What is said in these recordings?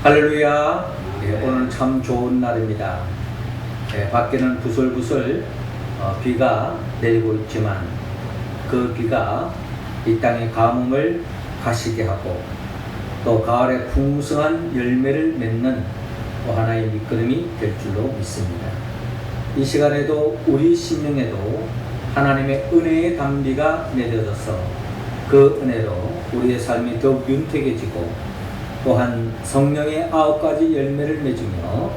할렐루야. 오늘 참 좋은 날입니다. 밖에는 부슬부슬 비가 내리고 있지만 그 비가 이 땅의 가뭄을 가시게 하고 또 가을에 풍성한 열매를 맺는 또 하나의 밑거름이 될 줄로 믿습니다. 이 시간에도 우리 심령에도 하나님의 은혜의 단비가 내려져서 그 은혜로 우리의 삶이 더욱 윤택해지고 또한 성령의 9가지 열매를 맺으며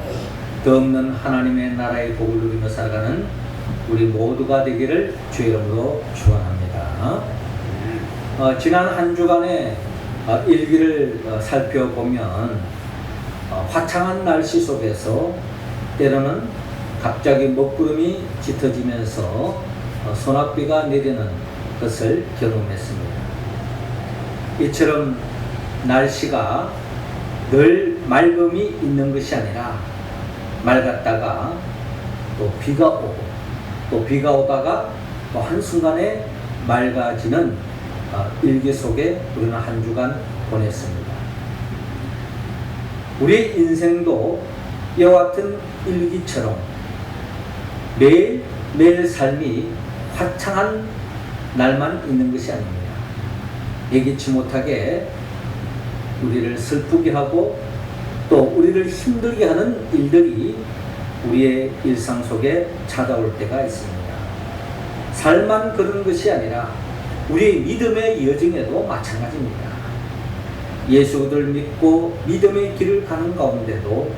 더없는 하나님의 나라의 복을 누리며 살아가는 우리 모두가 되기를 주의 이름으로 축원합니다. 지난 한 주간의 일기를 살펴보면 화창한 날씨 속에서 때로는 갑자기 먹구름이 짙어지면서 소낙비가 내리는 것을 경험했습니다. 이처럼 날씨가 늘 맑음이 있는 것이 아니라 맑았다가 또 비가 오고 또 비가 오다가 또 한순간에 맑아지는 일기 속에 우리는 한 주간 보냈습니다. 우리 인생도 이와 같은 일기처럼 매일 삶이 화창한 날만 있는 것이 아닙니다. 예기치 못하게 우리를 슬프게 하고 또 우리를 힘들게 하는 일들이 우리의 일상 속에 찾아올 때가 있습니다. 삶만 그런 것이 아니라 우리의 믿음의 여정에도 마찬가지입니다. 예수를 믿고 믿음의 길을 가는 가운데도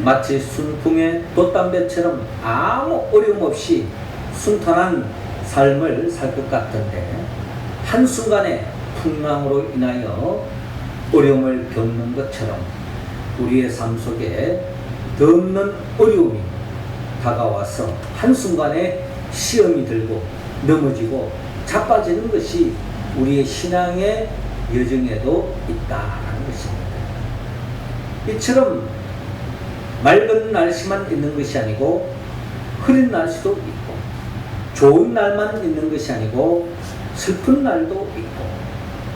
마치 순풍의 돛담배처럼 아무 어려움 없이 순탄한 삶을 살 것 같은데 한순간에 풍랑으로 인하여 어려움을 겪는 것처럼 우리의 삶 속에 더없는 어려움이 다가와서 한순간에 시험이 들고 넘어지고 자빠지는 것이 우리의 신앙의 여정에도 있다는 것입니다. 이처럼 맑은 날씨만 있는 것이 아니고 흐린 날씨도 있고 좋은 날만 있는 것이 아니고 슬픈 날도 있고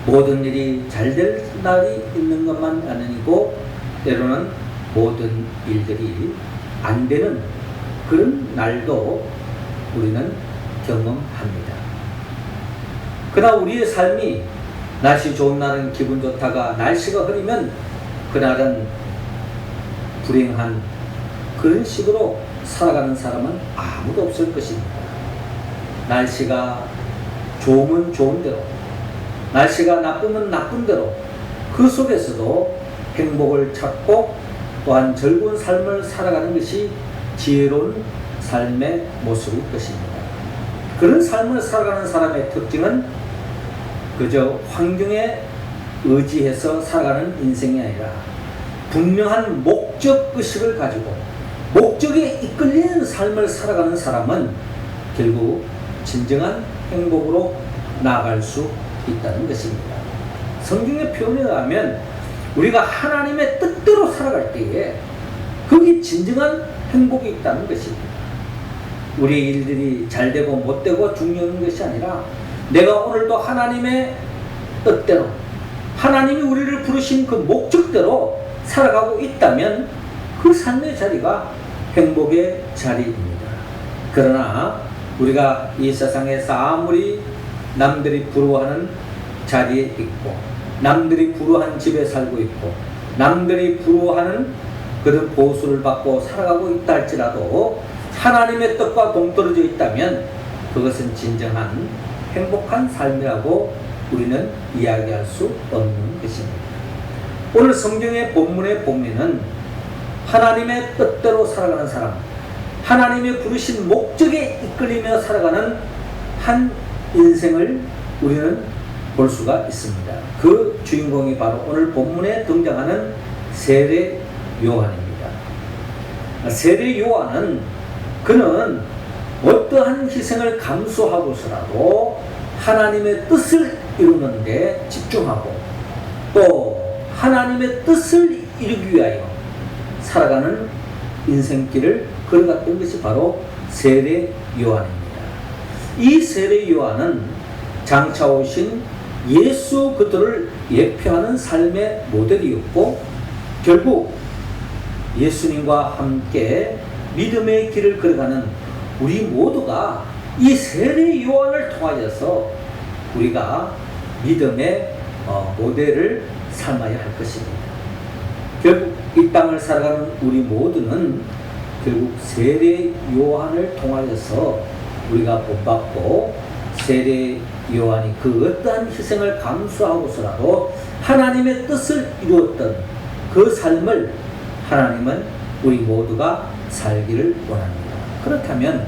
모든 일이 잘 될 날이 있는 것만 아니고 때로는 모든 일들이 안 되는 그런 날도 우리는 경험합니다. 그러나 우리의 삶이 날씨 좋은 날은 기분 좋다가 날씨가 흐리면 그날은 불행한 그런 식으로 살아가는 사람은 아무도 없을 것입니다. 날씨가 좋으면 좋은 대로 날씨가 나쁘면 나쁜 대로 그 속에서도 행복을 찾고 또한 즐거운 삶을 살아가는 것이 지혜로운 삶의 모습일 것입니다. 그런 삶을 살아가는 사람의 특징은 그저 환경에 의지해서 살아가는 인생이 아니라 분명한 목적의식을 가지고 목적에 이끌리는 삶을 살아가는 사람은 결국 진정한 행복으로 나아갈 수 있다는 것입니다. 성경의 표현에 의하면 우리가 하나님의 뜻대로 살아갈 때에 거기 진정한 행복이 있다는 것입니다. 우리 일들이 잘 되고 못 되고 중요한 것이 아니라 내가 오늘도 하나님의 뜻대로 하나님이 우리를 부르신 그 목적대로 살아가고 있다면 그 삶의 자리가 행복의 자리입니다. 그러나 우리가 이 세상에서 아무리 남들이 부러워하는 자리에 있고 남들이 부러워하는 집에 살고 있고 남들이 부러워하는 그런 보수를 받고 살아가고 있다 할지라도 하나님의 뜻과 동떨어져 있다면 그것은 진정한 행복한 삶이라고 우리는 이야기할 수 없는 것입니다. 오늘 성경의 본문의 본문은 하나님의 뜻대로 살아가는 사람, 하나님의 부르신 목적에 이끌리며 살아가는 한 인생을 우리는 볼 수가 있습니다. 그 주인공이 바로 오늘 본문에 등장하는 세례 요한입니다. 세례 요한은 그는 어떠한 희생을 감수하고서라도 하나님의 뜻을 이루는 데 집중하고 또 하나님의 뜻을 이루기 위하여 살아가는 인생길을 걸어갔던 것이 바로 세례 요한입니다. 이 세례 요한은 장차 오신 예수 그리스도를 예표하는 삶의 모델이었고 결국 예수님과 함께 믿음의 길을 걸어가는 우리 모두가 이 세례 요한을 통하여서 우리가 믿음의 모델을 삼아야 할 것입니다. 결국 이 땅을 살아가는 우리 모두는 결국 세례 요한을 통하여서 우리가 본받고 세례 요한이 그 어떠한 희생을 감수하고서라도 하나님의 뜻을 이루었던 그 삶을 하나님은 우리 모두가 살기를 원합니다. 그렇다면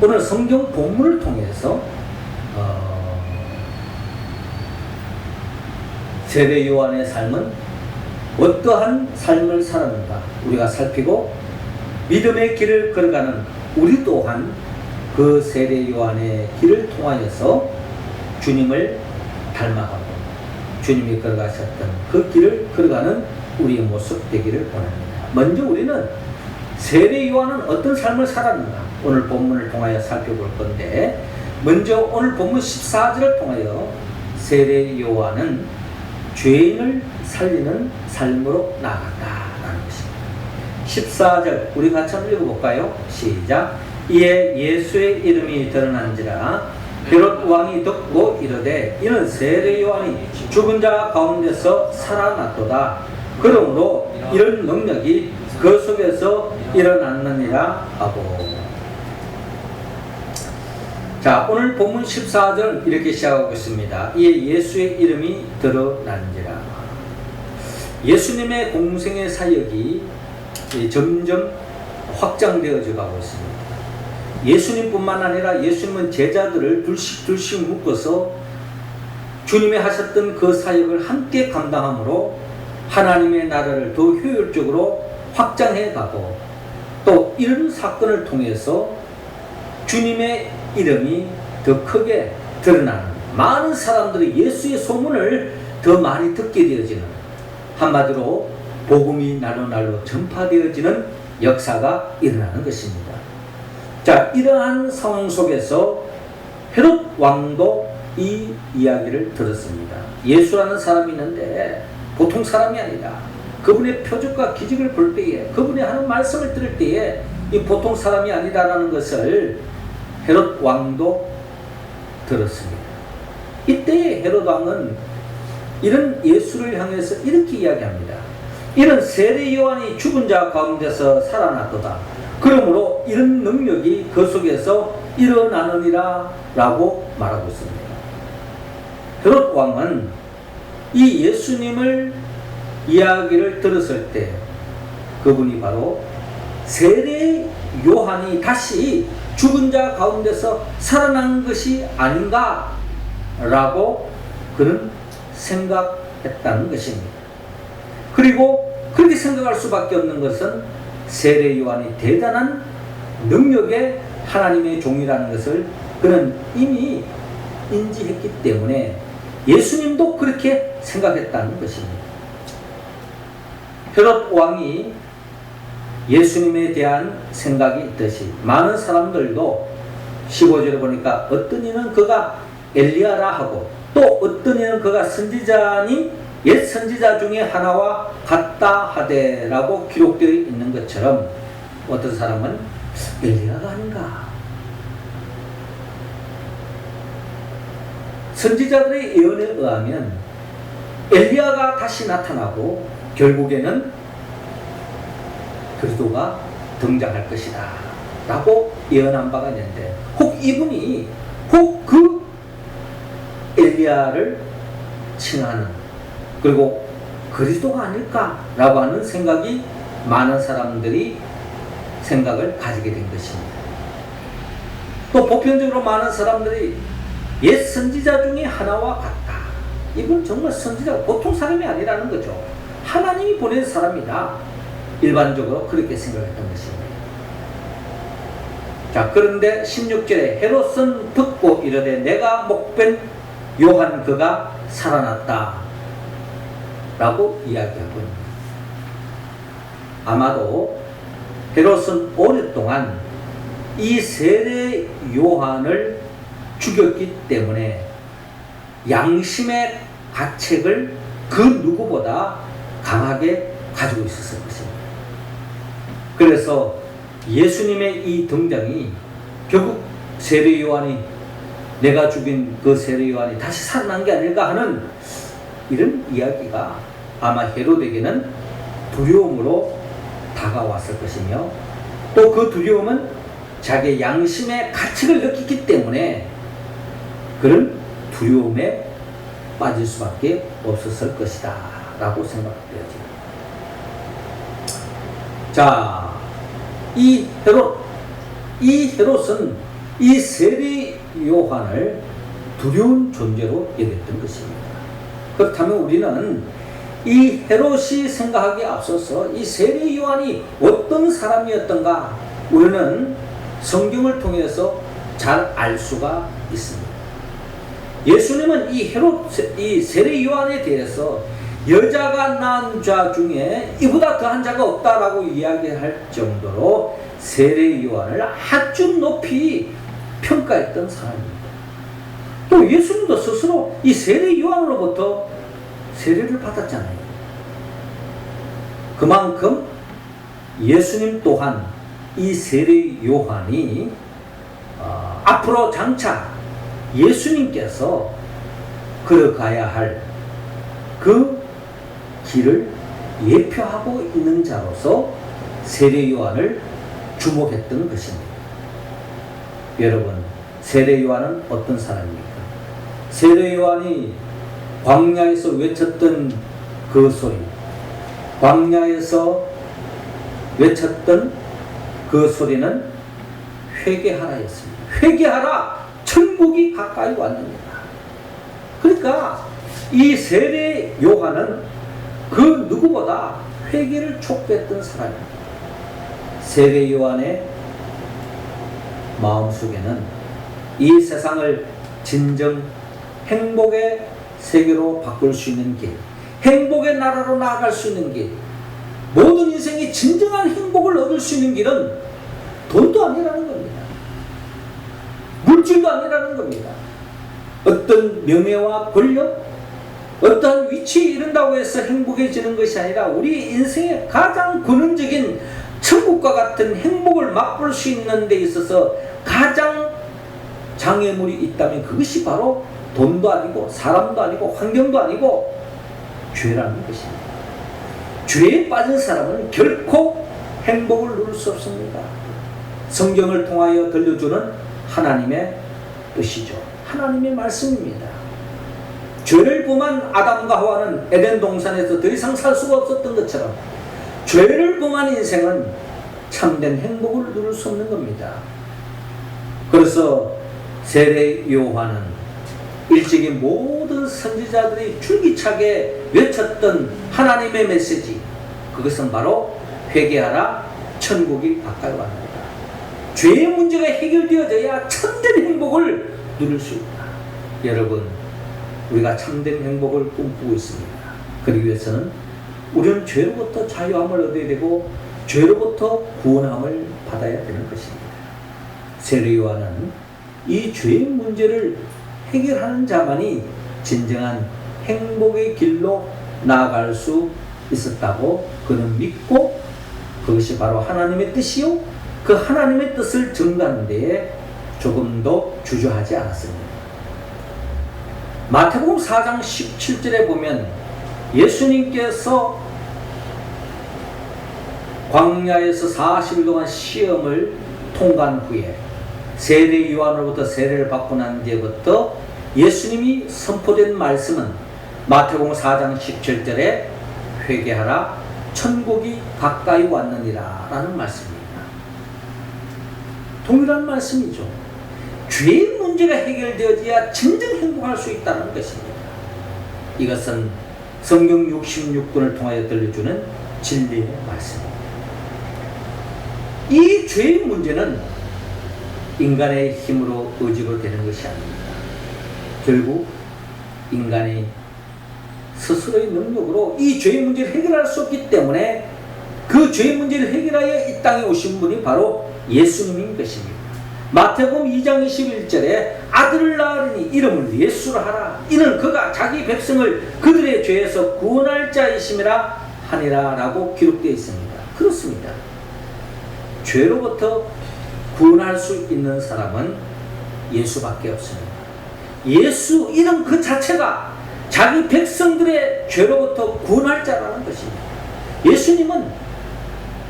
오늘 성경 본문을 통해서 세례 요한의 삶은 어떠한 삶을 살았는가 우리가 살피고 믿음의 길을 걸어가는 우리 또한 그 세례 요한의 길을 통하여서 주님을 닮아가고 주님이 걸어가셨던 그 길을 걸어가는 우리의 모습 되기를 원합니다. 먼저 우리는 세례 요한은 어떤 삶을 살았는가 오늘 본문을 통하여 살펴볼 건데, 먼저 오늘 본문 14절을 통하여 세례 요한은 죄인을 살리는 삶으로 나아갔다라는 것입니다. 14절 우리 같이 한번 읽어볼까요? 시작. 이에 예수의 이름이 드러난지라 헤롯 왕이 듣고 이르되 이는 세례 요한이 죽은 자 가운데서 살아났도다. 그러므로 이런 능력이 그 속에서 일어났느니라 하고. 자, 오늘 본문 14절 이렇게 시작하고 있습니다. 이에 예수의 이름이 드러난지라. 예수님의 공생의 사역이 점점 확장되어져 가고 있습니다. 예수님뿐만 아니라 예수님은 제자들을 둘씩 묶어서 주님이 하셨던 그 사역을 함께 감당함으로 하나님의 나라를 더 효율적으로 확장해 가고, 또 이런 사건을 통해서 주님의 이름이 더 크게 드러나는, 많은 사람들이 예수의 소문을 더 많이 듣게 되어지는, 한마디로 복음이 날로 전파되어지는 역사가 일어나는 것입니다. 자, 이러한 상황 속에서 헤롯 왕도 이 이야기를 들었습니다. 예수라는 사람이 있는데 보통 사람이 아니다. 그분의 표적과 기적을 볼 때에, 그분이 하는 말씀을 들을 때에 이 보통 사람이 아니다라는 것을 헤롯 왕도 들었습니다. 이때 헤롯 왕은 이런 예수를 향해서 이렇게 이야기합니다. 이는 세례 요한이 죽은 자 가운데서 살아났도다. 그러므로 이런 능력이 그 속에서 일어나느니라 라고 말하고 있습니다. 헤롯 왕은 이 예수님을 이야기를 들었을 때 그분이 바로 세례 요한이 다시 죽은 자 가운데서 살아난 것이 아닌가 라고 그는 생각했다는 것입니다. 그리고 그렇게 생각할 수밖에 없는 것은 세례 요한이 대단한 능력의 하나님의 종이라는 것을 그는 이미 인지했기 때문에 예수님도 그렇게 생각했다는 것입니다. 헤롯 왕이 예수님에 대한 생각이 있듯이 많은 사람들도 15절에 보니까 어떤 이는 그가 엘리야라 하고, 또 어떤 이는 그가 선지자니 옛 선지자 중에 하나와 같다 하되라고 기록되어 있는 것처럼, 어떤 사람은 엘리야가 아닌가, 선지자들의 예언에 의하면 엘리야가 다시 나타나고 결국에는 그리스도가 등장할 것이다 라고 예언한 바가 있는데, 혹 이분이 혹 그 엘리야를 칭하는, 그리고 그리스도가 아닐까라고 하는 생각이 많은 사람들이 생각을 가지게 된 것입니다. 또 보편적으로 많은 사람들이 옛 선지자 중에 하나와 같다. 이건 정말 선지자, 보통 사람이 아니라는 거죠. 하나님이 보낸 사람이다. 일반적으로 그렇게 생각했던 것입니다. 자, 그런데 16절에 헤롯은 듣고 이르되 내가 목벤 요한 그가 살아났다 라고 이야기하고 있습니다. 아마도 헤롯은 오랫동안 이 세례 요한을 죽였기 때문에 양심의 가책을 그 누구보다 강하게 가지고 있었을 것입니다. 그래서 예수님의 이 등장이 결국 세례 요한이, 내가 죽인 그 세례 요한이 다시 살아난 게 아닐까 하는 이런 이야기가 아마 헤롯에게는 두려움으로 다가왔을 것이며, 또 그 두려움은 자기의 양심의 가책을 느끼기 때문에 그런 두려움에 빠질 수밖에 없었을 것이다 라고 생각되어집니다. 자, 이 헤롯은 이 세례 요한을 두려운 존재로 여겼던 것입니다. 그렇다면 우리는 이 헤롯이 생각하기에 앞서서 이 세례 요한이 어떤 사람이었던가 우리는 성경을 통해서 잘 알 수가 있습니다. 예수님은 이 세례 요한에 대해서 여자가 낳은 자 중에 이보다 더한 자가 없다라고 이야기할 정도로 세례 요한을 아주 높이 평가했던 사람입니다. 또 예수님도 스스로 이 세례 요한으로부터 세례를 받았잖아요. 그만큼 예수님 또한 이 세례 요한이 앞으로 장차 예수님께서 걸어가야 할 그 길을 예표하고 있는 자로서 세례 요한을 주목했던 것입니다. 여러분, 세례 요한은 어떤 사람입니까? 세례 요한이 광야에서 외쳤던 그 소리, 광야에서 외쳤던 그 소리는 회개하라였습니다. 회개하라! 천국이 가까이 왔느니라. 그러니까 이 세례 요한은 그 누구보다 회개를 촉구했던 사람입니다. 세례 요한의 마음속에는 이 세상을 진정 행복의 세계로 바꿀 수 있는 길, 행복의 나라로 나아갈 수 있는 길, 모든 인생이 진정한 행복을 얻을 수 있는 길은 돈도 아니라는 겁니다. 물질도 아니라는 겁니다. 어떤 명예와 권력, 어떠한 위치에 이른다고 해서 행복해지는 것이 아니라 우리 인생의 가장 근원적인 천국과 같은 행복을 맛볼 수 있는 데 있어서 가장 장애물이 있다면 그것이 바로 돈도 아니고 사람도 아니고 환경도 아니고 죄라는 것입니다. 죄에 빠진 사람은 결코 행복을 누릴 수 없습니다. 성경을 통하여 들려주는 하나님의 뜻이죠. 하나님의 말씀입니다. 죄를 범한 아담과 하와는 에덴 동산에서 더 이상 살 수가 없었던 것처럼 죄를 범한 인생은 참된 행복을 누릴 수 없는 겁니다. 그래서 세례 요한은 일찍이 모든 선지자들이 줄기차게 외쳤던 하나님의 메시지, 그것은 바로 회개하라, 천국이 가까이 왔느니라. 죄의 문제가 해결되어져야 참된 행복을 누릴 수 있다. 여러분, 우리가 참된 행복을 꿈꾸고 있습니다. 그러기 위해서는 우리는 죄로부터 자유함을 얻어야 되고 죄로부터 구원함을 받아야 되는 것입니다. 세례 요한은 이 죄의 문제를 해결하는 자만이 진정한 행복의 길로 나아갈 수 있었다고 그는 믿고, 그것이 바로 하나님의 뜻이요, 그 하나님의 뜻을 증거하는 데에 조금도 주저하지 않았습니다. 마태복음 4장 17절에 보면 예수님께서 광야에서 40일 동안 시험을 통과한 후에 세례 요한으로부터 세례를 받고 난 뒤부터 예수님이 선포된 말씀은 마태복음 4장 17절에 회개하라, 천국이 가까이 왔느니라 라는 말씀입니다. 동일한 말씀이죠. 죄의 문제가 해결되어져야 진정 행복할 수 있다는 것입니다. 이것은 성경 66권을 통하여 들려주는 진리의 말씀입니다. 이 죄의 문제는 인간의 힘으로 의지로 되는 것이 아닙니다. 결국 인간이 스스로의 능력으로 이 죄의 문제를 해결할 수 없기 때문에 그 죄의 문제를 해결하여 이 땅에 오신 분이 바로 예수님인 것입니다. 마태복음 2장 21절에 아들을 낳으리니 이름을 예수라 하라. 이는 그가 자기 백성을 그들의 죄에서 구원할 자이심이라 하니라 라고 기록되어 있습니다. 그렇습니다. 죄로부터 구원할 수 있는 사람은 예수밖에 없습니다. 예수 이름 그 자체가 자기 백성들의 죄로부터 구원할 자라는 것입니다. 예수님은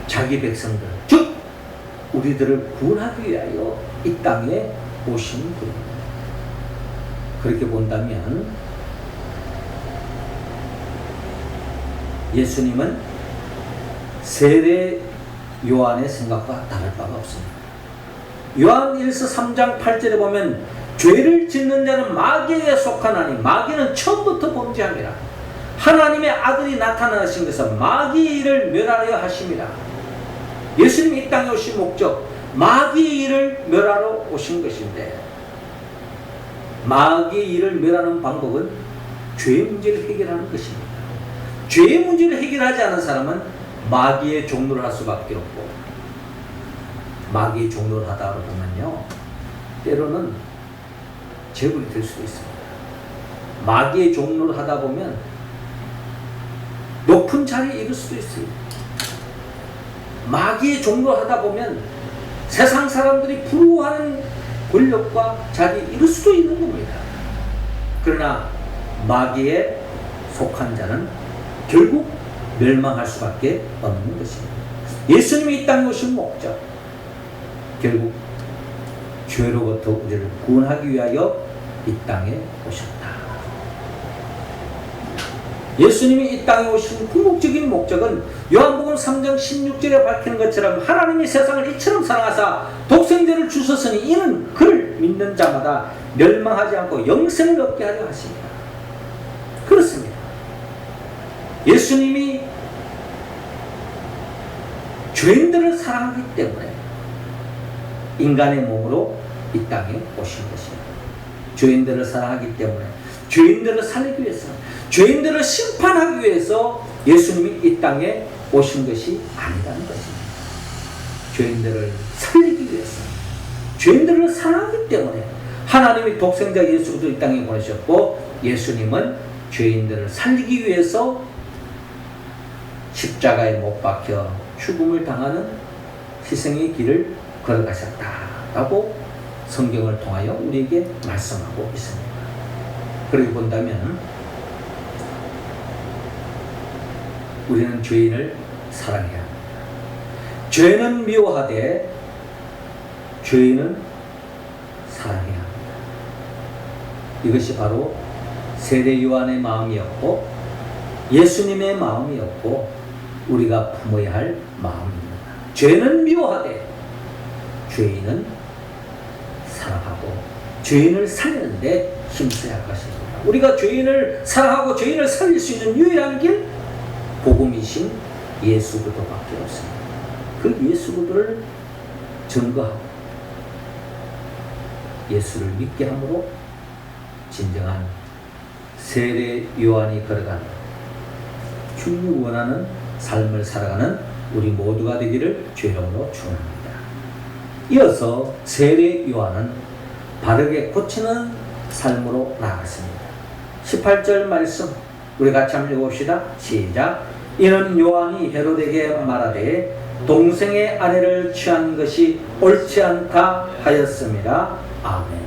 자기 백성들, 즉 우리들을 구원하기 위하여 이 땅에 오신 분입니다. 그렇게 본다면 예수님은 세례 요한의 생각과 다를 바가 없습니다. 요한 1서 3장 8절에 보면 죄를 짓는 자는 마귀에 속하나니 마귀는 처음부터 범죄함이라. 하나님의 아들이 나타나신 것은 마귀를 멸하려 하심이라. 예수님이 이 땅에 오신 목적, 마귀를 멸하러 오신 것인데, 마귀를 멸하는 방법은 죄의 문제를 해결하는 것입니다. 죄의 문제를 해결하지 않은 사람은 마귀의 종로를 할 수밖에 없고, 마귀의 종로를 하다 보면요, 때로는 재벌이 될 수도 있습니다. 마귀의 종로를 하다 보면 높은 자리에 이를 수도 있어요. 마귀의 종로를 하다 보면 세상 사람들이 부러워하는 권력과 자리에 이를 수도 있는 겁니다. 그러나 마귀에 속한 자는 결국 멸망할 수밖에 없는 것입니다. 예수님이 이 땅에 오신 목적, 결국 죄로부터 우리를 구원하기 위하여 이 땅에 오셨다. 예수님이 이 땅에 오신 궁극적인 목적은 요한복음 3장 16절에 밝히는 것처럼 하나님이 세상을 이처럼 사랑하사 독생자를 주셨으니 이는 그를 믿는 자마다 멸망하지 않고 영생을 얻게 하려 하십니다. 그렇습니다. 예수님이 죄인들을 사랑하기 때문에 인간의 몸으로 이 땅에 오신 것입니다. 죄인들을 사랑하기 때문에, 죄인들을 살리기 위해서, 죄인들을 심판하기 위해서 예수님이 이 땅에 오신 것이 아니라는 것입니다. 죄인들을 살리기 위해서, 죄인들을 사랑하기 때문에 하나님이 독생자 예수 그리스도를 이 땅에 보내셨고, 예수님은 죄인들을 살리기 위해서 십자가에 못 박혀 죽음을 당하는 희생의 길을 걸어가셨다라고 성경을 통하여 우리에게 말씀하고 있습니다. 그렇게 본다면 우리는 죄인을 사랑해야 합니다. 죄는 미워하되 죄인은 사랑해야 합니다. 이것이 바로 세례 요한의 마음이었고 예수님의 마음이었고 우리가 품어야 할 마음입니다. 죄는 미워하되 죄인은 사랑하고 죄인을 살리는데 힘써야 할 것입니다. 우리가 죄인을 사랑하고 죄인을 살릴 수 있는 유일한 길, 복음이신 예수 그리스도밖에 없습니다. 그 예수 그리스도를 증거하고 예수를 믿게 함으로 진정한 세례 요한이 걸어가는 주님이 원하는 삶을 살아가는 우리 모두가 되기를 주의 이름으로 축원합니다. 이어서 세례 요한은 바르게 고치는 삶으로 나아갔습니다. 18절 말씀 우리 같이 한번 읽어봅시다. 시작. 이는 요한이 헤롯에게 말하되 동생의 아내를 취한 것이 옳지 않다 하였습니다. 아멘.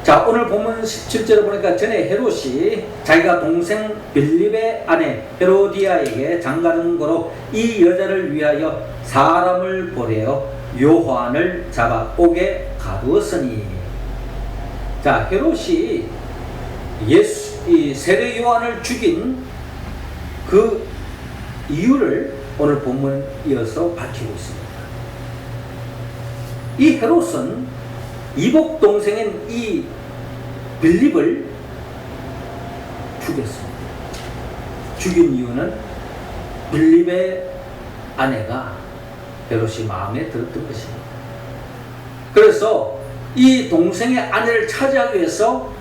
자, 오늘 본문 17절에 보니까 전에 헤롯이 자기가 동생 빌립의 아내 헤로디아에게 장가든 거로 이 여자를 위하여 사람을 보내어 요한을 잡아 옥에 가두었으니. 자, 헤롯이 이 세례 요한을 죽인 그 이유를 오늘 본문 이어서 밝히고 있습니다. 이 헤롯은 이복 동생인 이 빌립을 죽였습니다. 죽인 이유는 빌립의 아내가 헤롯이 마음에 들었던 것입니다. 그래서 이 동생의 아내를 차지하기 위해서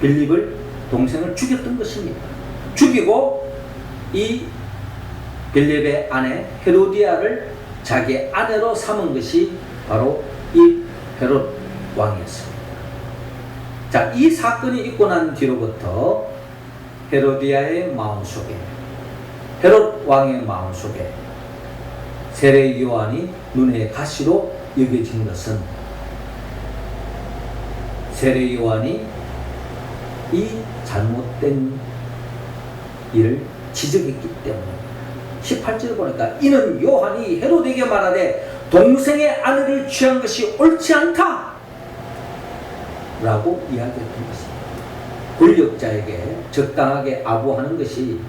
빌립을 동생을 죽였던 것입니다. 죽이고 이 빌립의 아내 헤로디아를 자기의 아내로 삼은 것이 바로 이 헤롯 왕이었습니다. 자, 이 사건이 있고 난 뒤로부터 헤로디아의 마음속에 헤롯 왕의 마음속에 세례 요한이 눈의 가시로 여겨진 것은 세례 요한이 이 잘못된 일을 지적했기 때문입니다. 18절 보니까 이는 요한이 헤롯에게 말하되 동생의 아내를 취한 것이 옳지 않다 라고 이야기했던 것입니다. 권력자에게 적당하게 아부하는 것이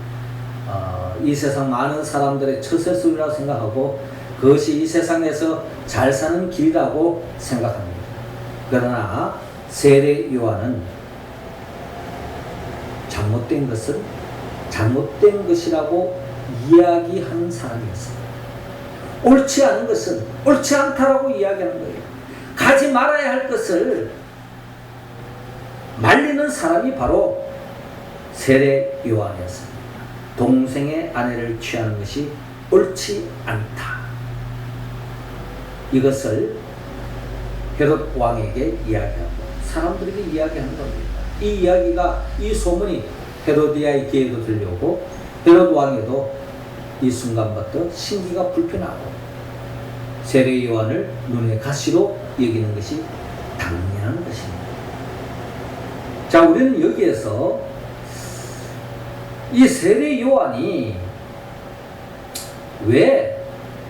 이 세상 많은 사람들의 처세술이라고 생각하고 그것이 이 세상에서 잘 사는 길이라고 생각합니다. 그러나 세례 요한은 잘못된 것은 잘못된 것이라고 이야기하는 사람이었습니다. 옳지 않은 것은 옳지 않다라고 이야기하는 거예요. 가지 말아야 할 것을 말리는 사람이 바로 세례 요한이었습니다. 동생의 아내를 취하는 것이 옳지 않다. 이것을 헤롯 왕에게 이야기하고 사람들에게 이야기하는 겁니다. 이 이야기가, 이 소문이 헤로디아의 귀에도 들려오고 헤롯 왕에도 이 순간부터 신기가 불편하고 세례 요한을 눈의 가시로 여기는 것이 당연한 것입니다. 자, 우리는 여기에서 이 세례 요한이 왜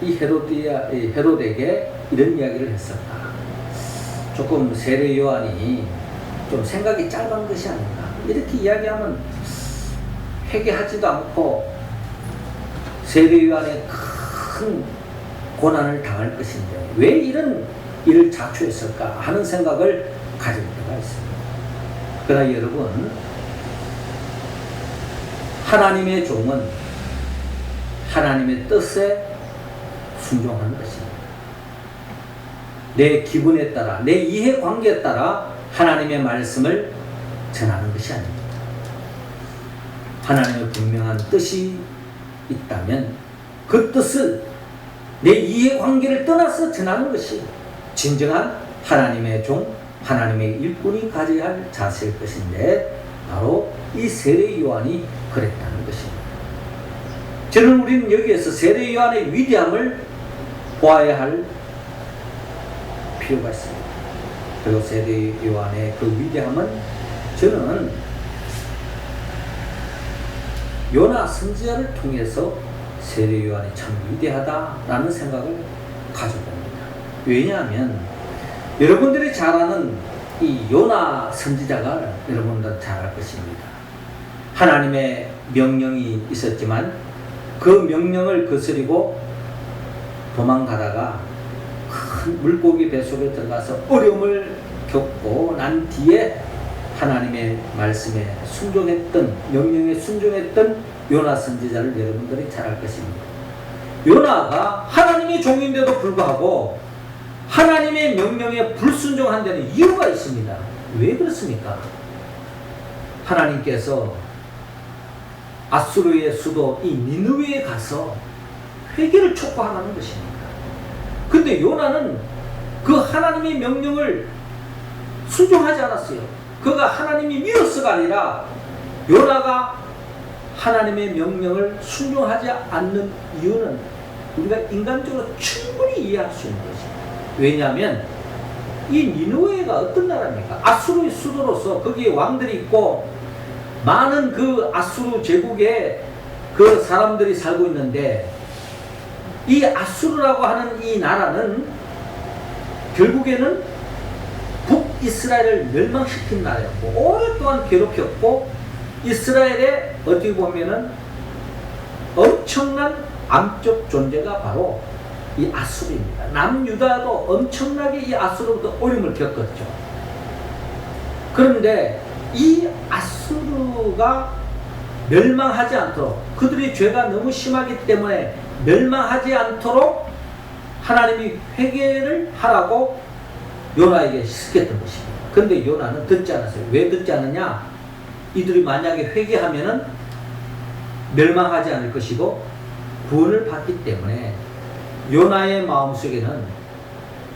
이 헤롯에게 이런 이야기를 했을까? 조금 세례 요한이 좀 생각이 짧은 것이 아닌가? 이렇게 이야기하면 회개하지도 않고 세례 요한의 큰 고난을 당할 것인데 왜 이런 일을 자초했을까 하는 생각을 가질 때가 있습니다. 그러나 여러분, 하나님의 종은 하나님의 뜻에 순종하는 것입니다. 내 기분에 따라, 내 이해관계에 따라 하나님의 말씀을 전하는 것이 아닙니다. 하나님의 분명한 뜻이 있다면 그 뜻을 내 이해관계를 떠나서 전하는 것이 진정한 하나님의 종, 하나님의 일꾼이 가져야 할 자세일 것인데 바로 이 세례 요한이 그랬다는 것입니다. 저는 우리는 여기에서 세례 요한의 위대함을 보아야 할 필요가 있습니다. 그리고 세례 요한의 그 위대함은 저는 요나 선지자를 통해서 세례 요한이 참 위대하다라는 생각을 가져봅니다. 왜냐하면 여러분들이 잘 아는 이 요나 선지자가 여러분들 잘 알 것입니다. 하나님의 명령이 있었지만 그 명령을 거스리고 도망가다가 큰 물고기 뱃속에 들어가서 어려움을 겪고 난 뒤에 하나님의 말씀에 순종했던, 명령에 순종했던 요나 선지자를 여러분들이 잘 알 것입니다. 요나가 하나님의 종인데도 불구하고 하나님의 명령에 불순종한 데는 이유가 있습니다. 왜 그렇습니까? 하나님께서 아수르의 수도 이 니느웨에 가서 회개를 촉구하는 것입니다. 근데 요나는 그 하나님의 명령을 순종하지 않았어요. 그가 하나님이 미워서가 아니라 요나가 하나님의 명령을 순종하지 않는 이유는 우리가 인간적으로 충분히 이해할 수 있는 것입니다. 왜냐하면 이 니느웨가 어떤 나라입니까? 아수르의 수도로서 거기에 왕들이 있고 많은 그 아수르 제국에 그 사람들이 살고 있는데 이 아수르라고 하는 이 나라는 결국에는 북이스라엘을 멸망시킨 나라였고 오랫동안 괴롭혔고 이스라엘의 어떻게 보면은 엄청난 암적 존재가 바로 이 아수르입니다. 남유다도 엄청나게 이 아수르부터 어려움을 겪었죠. 그런데 이 아수르가 멸망하지 않도록 그들의 죄가 너무 심하기 때문에 멸망하지 않도록 하나님이 회개를 하라고 요나에게 시켰던 것입니다. 그런데 요나는 듣지 않았어요. 왜 듣지 않느냐? 이들이 만약에 회개하면은 멸망하지 않을 것이고 구원을 받기 때문에 요나의 마음속에는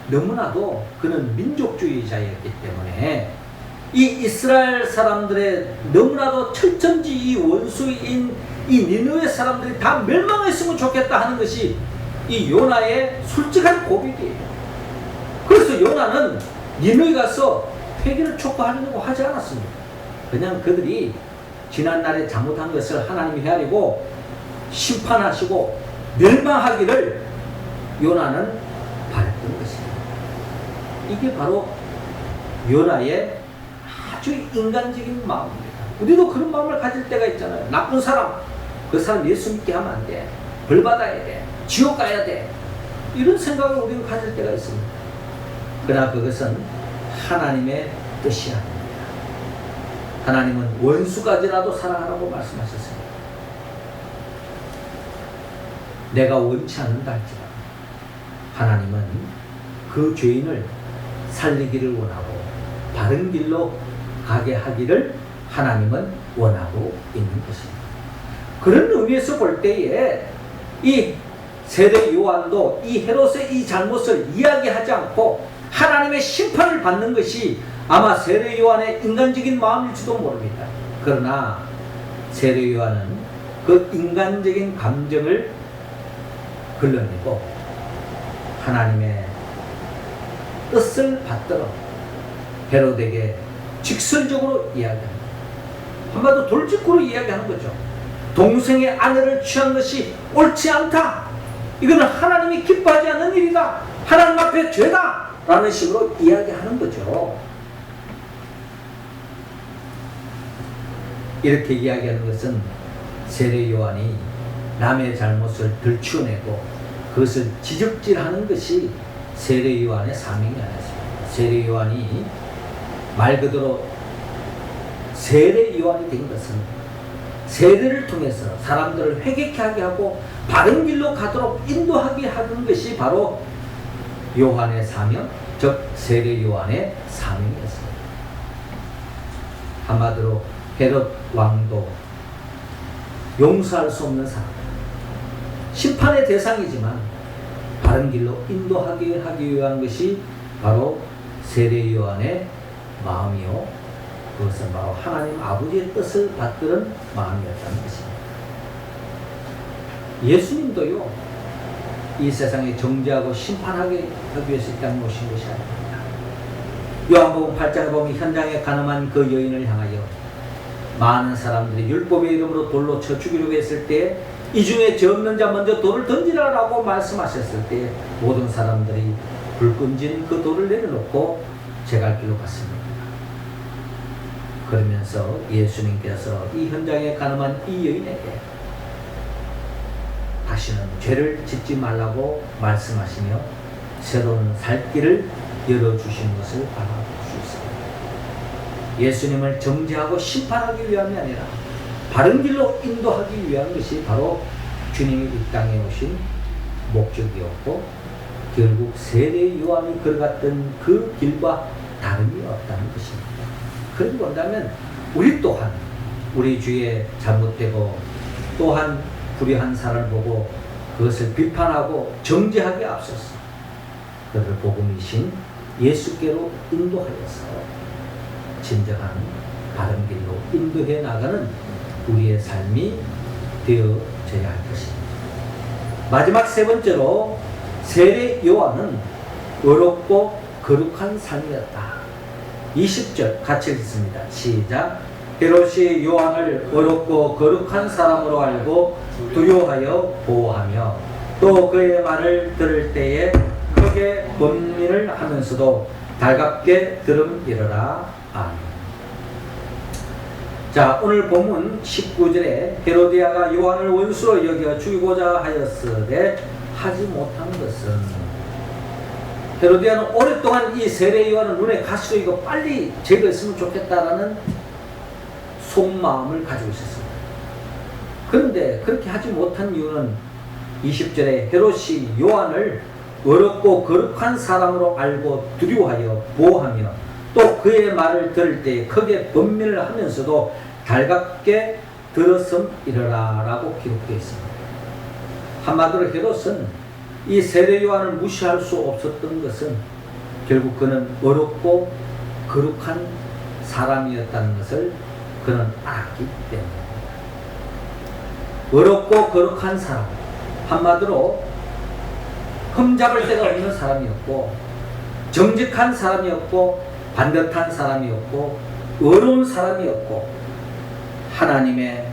너무나도 그는 민족주의자였기 때문에 이 이스라엘 사람들의 너무나도 철천지 이 원수인 이 이 니느웨 사람들이 다 멸망했으면 좋겠다 하는 것이 이 요나의 솔직한 고백이에요. 그래서 요나는 니느웨 가서 회개를 촉구하려고 하지 않았습니다. 그냥 그들이 지난날에 잘못한 것을 하나님이 헤아리고 심판하시고 멸망하기를 요나는 바랬던 것입니다. 이게 바로 요나의 아주 인간적인 마음입니다. 우리도 그런 마음을 가질 때가 있잖아요. 나쁜 사람, 그 사람 예수 믿게 하면 안 돼. 벌 받아야 돼. 지옥 가야 돼. 이런 생각을 우리는 가질 때가 있습니다. 그러나 그것은 하나님의 뜻이 아닙니다. 하나님은 원수까지라도 사랑하라고 말씀하셨습니다. 내가 원치 않는다 할지라도 하나님은 그 죄인을 살리기를 원하고 바른 길로 가게 하기를 하나님은 원하고 있는 것입니다. 그런 의미에서 볼 때에 이 세례 요한도 이 헤롯의 이 잘못을 이야기하지 않고 하나님의 심판을 받는 것이 아마 세례 요한의 인간적인 마음일지도 모릅니다. 그러나 세례 요한은 그 인간적인 감정을 걸러내고 하나님의 뜻을 받들어 헤롯에게 직설적으로 이야기합니다. 한마디로 돌직구로 이야기하는 거죠. 동생의 아내를 취한 것이 옳지 않다. 이거는 하나님이 기뻐하지 않는 일이다. 하나님 앞에 죄다. 라는 식으로 이야기하는 거죠. 이렇게 이야기하는 것은 세례 요한이 남의 잘못을 들추어내고 그것을 지적질하는 것이 세례 요한의 사명이 아니었습니다. 세례 요한이 말 그대로 세례 요한이 된 것은 세례를 통해서 사람들을 회개케 하게 하고 바른 길로 가도록 인도하게 하는 것이 바로 요한의 사명, 즉 세례 요한의 사명이었습니다. 한마디로 헤롯 왕도 용서할 수 없는 사람, 심판의 대상이지만 바른 길로 인도하게 하기 위한 것이 바로 세례 요한의 마음이요, 그것은 바로 하나님 아버지의 뜻을 받드는 마음이었다는 것입니다. 예수님도요, 이 세상에 정죄하고 심판하게 하기 위해서 이 땅에 오신 것이 아닙니다. 요한복음 8장에 보면 현장에 가늠한 그 여인을 향하여 많은 사람들이 율법의 이름으로 돌로 쳐 죽이려고 했을 때 이 중에 죄 없는 자 먼저 돌을 던지라라고 말씀하셨을 때 모든 사람들이 불끈진 그 돌을 내려놓고 제갈 길로 갔습니다. 그러면서 예수님께서 이 현장에 가늠한 이 여인에게 다시는 죄를 짓지 말라고 말씀하시며 새로운 살 길을 열어주신 것을 바라볼 수 있습니다. 예수님을 정죄하고 심판하기 위함이 아니라 바른 길로 인도하기 위한 것이 바로 주님이 이 땅에 오신 목적이었고 결국 세례 요한이 걸어갔던 그 길과 다름이 없다는 것입니다. 그렇게 본다면 우리 또한 우리 주위에 잘못되고 또한 불의한 사람을 보고 그것을 비판하고 정죄하기에 앞서서 그를 복음이신 예수께로 인도하여서 진정한 바른 길로 인도해 나가는 우리의 삶이 되어져야 할 것입니다. 마지막 세 번째로 세례 요한은 의롭고 거룩한 삶이었다. 20절 같이 읽습니다. 시작. 헤롯이 요한을 의롭고 거룩한 사람으로 알고 두려워하여 보호하며 또 그의 말을 들을 때에 크게 번민을 하면서도 달갑게 들음이러라. 아멘. 자, 오늘 본문 19절에 헤로디아가 요한을 원수로 여겨 죽이고자 하였으되 하지 못한 것은, 헤로디아는 오랫동안 이 세례 요한을 눈에 가시로 이거 빨리 제거했으면 좋겠다라는 속마음을 가지고 있었습니다. 그런데 그렇게 하지 못한 이유는 20절에 헤롯이 요한을 어렵고 거룩한 사람으로 알고 두려워하여 보호하며 또 그의 말을 들을 때 크게 번민을 하면서도 달갑게 들었음이러라 라고 기록되어 있습니다. 한마디로 헤롯은 이 세례 요한을 무시할 수 없었던 것은 결국 그는 어렵고 거룩한 사람이었다는 것을 그는 알았기 때문입니다. 어렵고 거룩한 사람, 한마디로 흠잡을 데가 없는 사람이었고, 정직한 사람이었고, 반듯한 사람이었고, 어려운 사람이었고, 하나님의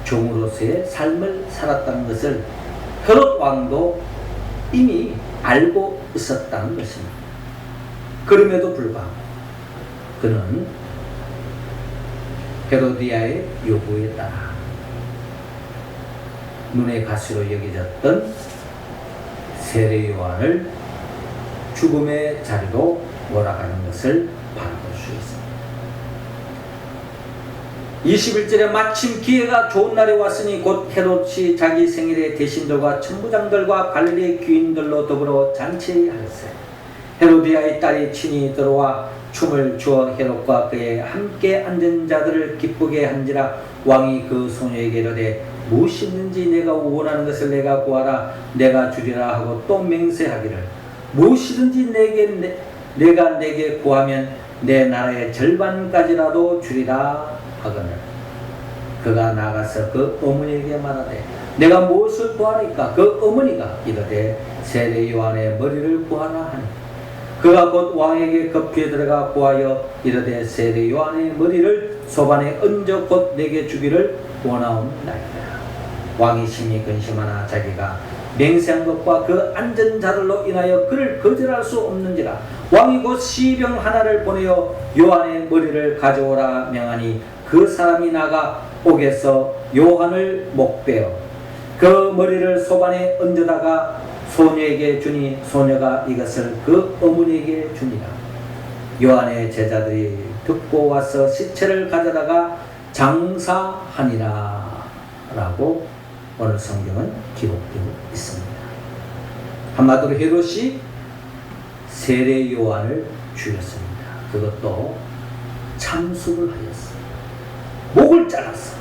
종으로서의 삶을 살았다는 것을 헤롯 왕도 이미 알고 있었다는 것입니다. 그럼에도 불구하고 그는 헤로디아의 요구에 따라 눈의 가시로 여겨졌던 세례 요한을 죽음의 자리로 몰아가는 것을 바라볼 수 있습니다. 21절에 마침 기회가 좋은 날이 왔으니 곧 헤롯이 자기 생일에 대신들과 천부장들과 갈릴리 귀인들로 더불어 잔치하였어요. 헤로디아의 딸이 친히 들어와 춤을 추어 헤롯과 그의 함께 앉은 자들을 기쁘게 한지라. 왕이 그 소녀에게 이르되 무엇이든지 내가 원하는 것을 내가 구하라 내가 주리라 하고 또 맹세하기를 무엇이든지 내가 내게 구하면 내 나라의 절반까지라도 주리라 하거늘. 그가 나가서 그 어머니에게 말하되 내가 무엇을 구하니까? 그 어머니가 이르되 세례 요한의 머리를 구하라 하니. 그가 곧 왕에게 급히 들어가 구하여 이르되 세례 요한의 머리를 소반에 얹어 곧 내게 주기를 원하옵나이다. 왕이 심히 근심하나 자기가 맹세한 것과 그 앉은 자들로 인하여 그를 거절할 수 없는지라. 왕이 곧 시병 하나를 보내어 요한의 머리를 가져오라 명하니 그 사람이 나가 옥에서 요한을 목베어 그 머리를 소반에 얹어다가 소녀에게 주니 소녀가 이것을 그 어머니에게 주니라. 요한의 제자들이 듣고 와서 시체를 가져다가 장사하니라 라고 오늘 성경은 기록되어 있습니다. 한마디로 헤롯이 세례 요한을 죽였습니다. 그것도 참수를 하였어. 목을 잘랐어.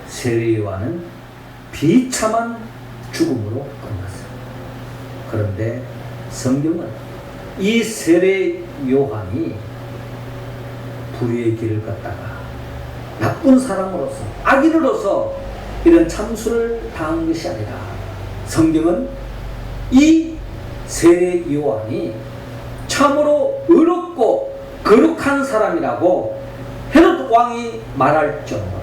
세례 요한은 비참한 죽음으로 끝났어요. 그런데 성경은 이 세례 요한이 불의의 길을 걷다가 나쁜 사람으로서 악인으로서 이런 참수를 당한 것이 아니라 성경은 이 세례 요한이 참으로 의롭고 거룩한 사람이라고 헤롯 왕이 말할 정도로,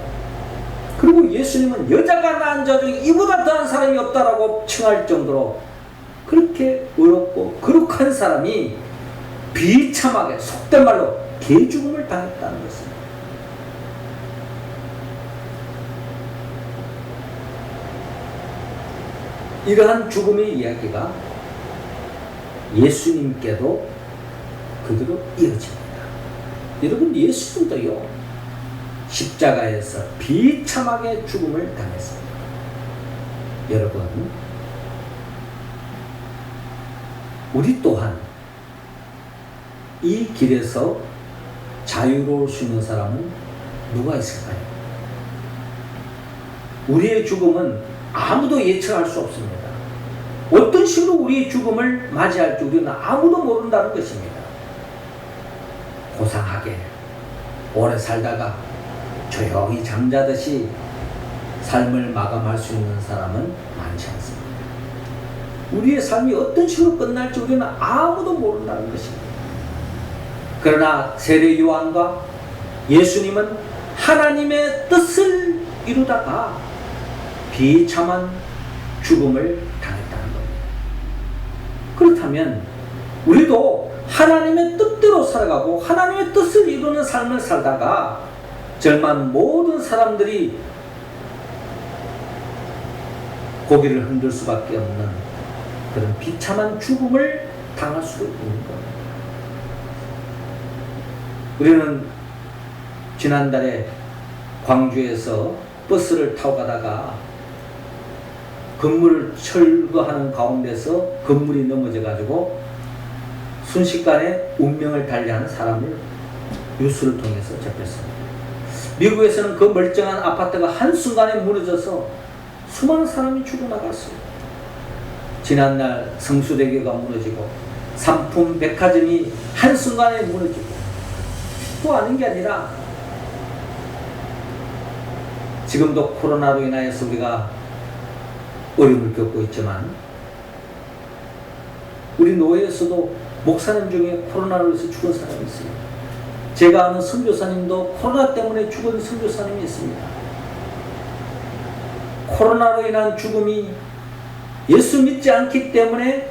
그리고 예수님은 여자가 낳은 자 중에 이보다 더한 사람이 없다라고 칭할 정도로 그렇게 의롭고 거룩한 사람이 비참하게 속된 말로 개죽음을 당했다는 것입니다. 이러한 죽음의 이야기가 예수님께도 그대로 이어집니다. 여러분, 예수님도요 십자가에서 비참하게 죽음을 당했습니다. 여러분, 우리 또한 이 길에서 자유로울 수 있는 사람은 누가 있을까요? 우리의 죽음은 아무도 예측할 수 없습니다. 어떤 식으로 우리의 죽음을 맞이할지 우리는 아무도 모른다는 것입니다. 고상하게 오래 살다가 조용히 잠자듯이 삶을 마감할 수 있는 사람은 많지 않습니다. 우리의 삶이 어떤 식으로 끝날지 우리는 아무도 모른다는 것입니다. 그러나 세례 요한과 예수님은 하나님의 뜻을 이루다가 비참한 죽음을 당했다는 겁니다. 그렇다면 우리도 하나님의 뜻대로 살아가고 하나님의 뜻을 이루는 삶을 살다가 절만 모든 사람들이 고개를 흔들 수밖에 없는 그런 비참한 죽음을 당할 수도 있는 겁니다. 우리는 지난달에 광주에서 버스를 타고 가다가 건물을 철거하는 가운데서 건물이 넘어져 가지고 순식간에 운명을 달리하는 사람을 뉴스를 통해서 접했습니다. 미국에서는 그 멀쩡한 아파트가 한순간에 무너져서 수많은 사람이 죽어나갔어요. 지난날 성수대교가 무너지고 삼품 백화점이 한순간에 무너지고 또 아닌 게 아니라 지금도 코로나로 인하여서 우리가 어려움을 겪고 있지만 우리 노예에서도 목사님 중에 코로나로 인해서 죽은 사람이 있습니다. 제가 아는 선교사님도 코로나 때문에 죽은 선교사님이 있습니다. 코로나로 인한 죽음이 예수 믿지 않기 때문에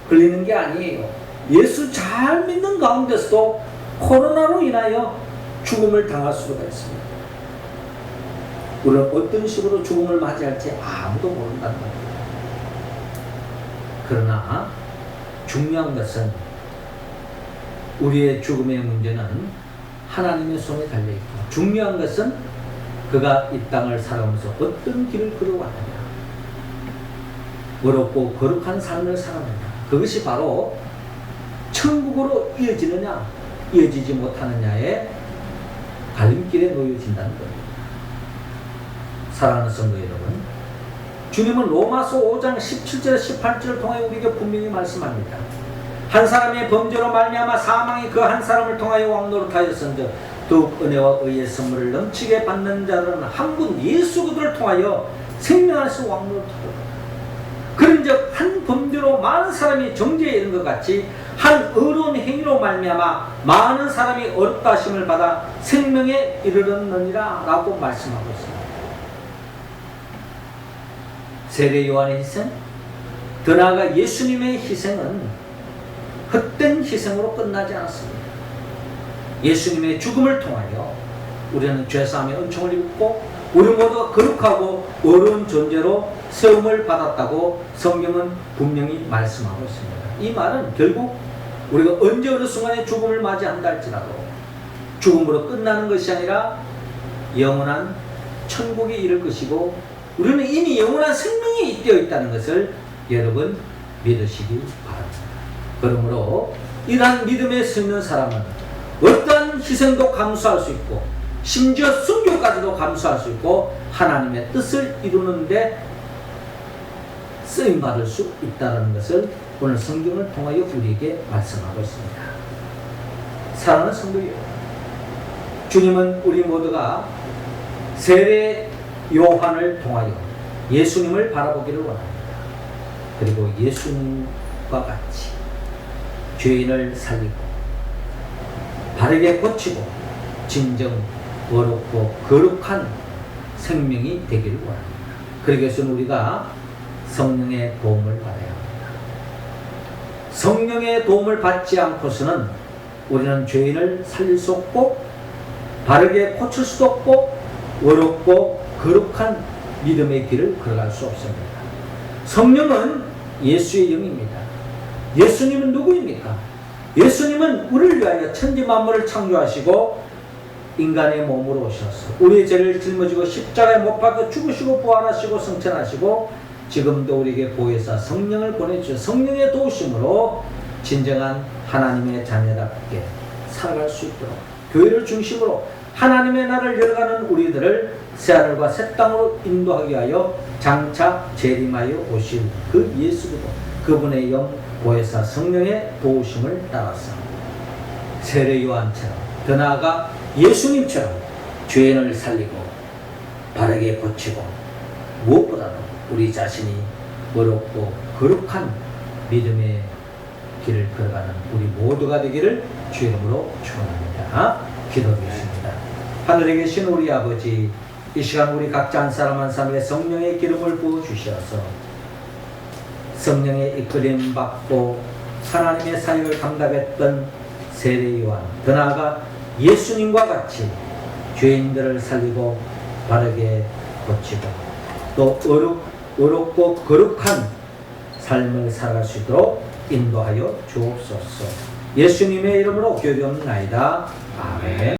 걸리는 게 아니에요. 예수 잘 믿는 가운데서도 코로나로 인하여 죽음을 당할 수가 있습니다. 우리는 어떤 식으로 죽음을 맞이할지 아무도 모른다는 겁니다. 그러나 중요한 것은 우리의 죽음의 문제는 하나님의 손에 달려있고, 중요한 것은 그가 이 땅을 살아오면서 어떤 길을 걸어왔느냐, 어렵고 거룩한 삶을 살았느냐, 그것이 바로 천국으로 이어지느냐 이어지지 못하느냐의 갈림길에 놓여진다는 겁니다. 사랑하는 성도 여러분, 주님은 로마서 5장 17절 18절을 통하여 우리에게 분명히 말씀합니다. 한 사람의 범죄로 말미암아 사망이 그 한 사람을 통하여 왕노릇하였은즉 더욱 은혜와 의의 선물을 넘치게 받는 자들은 한 분 예수 그들을 통하여 생명하신 왕노릇하도다. 그런즉 한 범죄로 많은 사람이 정죄에 이른 것 같이 한 의로운 행위로 말미암아 많은 사람이 어렵다 하심을 받아 생명에 이르렀느니라 라고 말씀하고 있습니다. 세례 요한의 희생, 더 나아가 예수님의 희생은 헛된 희생으로 끝나지 않았습니다. 예수님의 죽음을 통하여 우리는 죄사함의 은총을 입고 우리 모두가 거룩하고 어려운 존재로 세움을 받았다고 성경은 분명히 말씀하고 있습니다. 이 말은 결국 우리가 언제 어느 순간에 죽음을 맞이한다 할지라도 죽음으로 끝나는 것이 아니라 영원한 천국에 이를 것이고, 우리는 이미 영원한 생명이 잇되어 있다는 것을 여러분 믿으시기 바랍니다. 그러므로 이러한 믿음에 서 있는 사람은 어떠한 희생도 감수할 수 있고, 심지어 순교까지도 감수할 수 있고, 하나님의 뜻을 이루는데 쓰임받을 수 있다는 것을 오늘 성경을 통하여 우리에게 말씀하고 있습니다. 사랑하는 성도 여러분, 주님은 우리 모두가 세례 요한을 통하여 예수님을 바라보기를 원합니다. 그리고 예수님과 같이 죄인을 살리고 바르게 고치고 진정 어렵고 거룩한 생명이 되기를 원합니다. 그러기 위해서는 우리가 성령의 도움을 받아야 합니다. 성령의 도움을 받지 않고서는 우리는 죄인을 살릴 수 없고 바르게 고칠 수도 없고 어렵고 거룩한 믿음의 길을 걸어갈 수 없습니다. 성령은 예수의 영입니다. 예수님은 누구입니까? 예수님은 우리를 위하여 천지 만물을 창조하시고 인간의 몸으로 오셔서 우리의 죄를 짊어지고 십자가에 못 박혀 죽으시고 부활하시고 승천하시고 지금도 우리에게 보혜사 성령을 보내주셔 성령의 도우심으로 진정한 하나님의 자녀답게 살아갈 수 있도록 교회를 중심으로 하나님의 나라를 열어가는 우리들을 새하늘과 새 땅으로 인도하기 위하여 장차 재림하여 오실 그 예수 그리스도, 그분의 영 보혜사 성령의 도우심을 따라서 세례 요한처럼, 더 나아가 예수님처럼 죄인을 살리고 바르게 고치고 무엇보다도 우리 자신이 어렵고 거룩한 믿음의 길을 걸어가는 우리 모두가 되기를 주 이름으로 축원합니다. 기도드리겠습니다. 하늘에 계신 우리 아버지, 이 시간 우리 각자 한 사람 한 사람의 성령의 기름을 부어주셔서 성령의 이끌림 받고 하나님의 사역을 감당했던 세례 요한, 더 나아가 예수님과 같이 죄인들을 살리고 바르게 고치고 또 어렵고 거룩한 삶을 살아갈 수 있도록 인도하여 주옵소서. 예수님의 이름으로 기도드리옵나이다. 아멘.